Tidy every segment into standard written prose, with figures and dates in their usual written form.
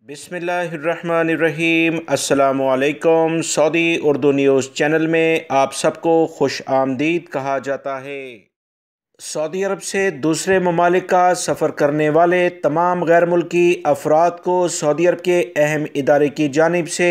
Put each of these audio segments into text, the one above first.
बिस्मिल्लाहिर्रहमानिर्रहीम। अस्सलामुअलैकुम। Saudi Urdu news channel में आप सबको खुश आमदीद कहा जाता है। सऊदी अरब से दूसरे ममालिक का सफ़र करने वाले तमाम गैर मुल्की अफराद को सऊदी अरब के अहम इदारे की जानिब से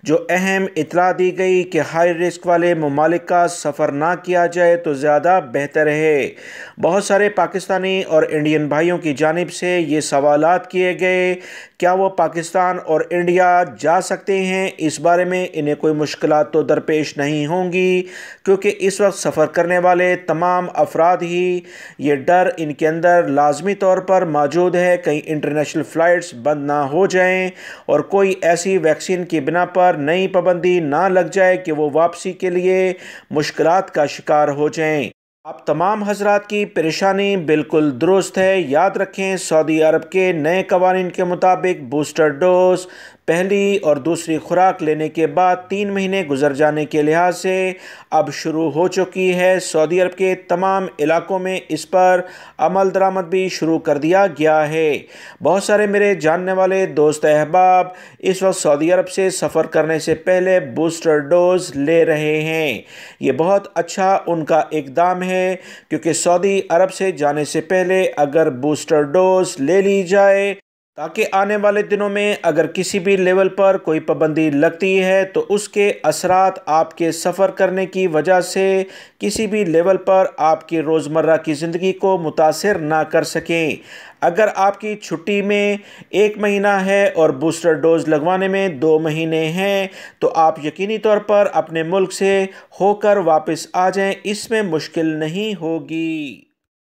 जो अहम इत्तला दी गई कि हाई रिस्क वाले ममालिक का सफ़र ना किया जाए तो ज़्यादा बेहतर है। बहुत सारे पाकिस्तानी और इंडियन भाइयों की जानिब से ये सवालात किए गए, क्या वो पाकिस्तान और इंडिया जा सकते हैं। इस बारे में इन्हें कोई मुश्किलात तो दरपेश नहीं होंगी, क्योंकि इस वक्त सफ़र करने वाले तमाम अफराद ही ये डर इनके अंदर लाजमी तौर पर मौजूद है कहीं इंटरनेशनल फ़्लाइट्स बंद ना हो जाएं और कोई ऐसी वैक्सीन की बिना पर नई पाबंदी ना लग जाए कि वो वापसी के लिए मुश्किलात का शिकार हो जाएं। आप तमाम हजरात की परेशानी बिल्कुल दुरुस्त है। याद रखें, सऊदी अरब के नए कवानीन के मुताबिक बूस्टर डोज पहली और दूसरी खुराक लेने के बाद 3 महीने गुजर जाने के लिहाज से अब शुरू हो चुकी है। सऊदी अरब के तमाम इलाकों में इस पर अमल दरामद भी शुरू कर दिया गया है। बहुत सारे मेरे जानने वाले दोस्त अहबाब इस वक्त सऊदी अरब से सफ़र करने से पहले बूस्टर डोज ले रहे हैं। ये बहुत अच्छा उनका इक़दाम है, क्योंकि सऊदी अरब से जाने से पहले अगर बूस्टर डोज ले ली जाए ताकि आने वाले दिनों में अगर किसी भी लेवल पर कोई पाबंदी लगती है तो उसके असरात आपके सफ़र करने की वजह से किसी भी लेवल पर आपकी रोज़मर्रा की ज़िंदगी को मुतासिर ना कर सकें। अगर आपकी छुट्टी में 1 महीना है और बूस्टर डोज लगवाने में 2 महीने हैं तो आप यकीनी तौर पर अपने मुल्क से होकर वापस आ जाएं, इसमें मुश्किल नहीं होगी।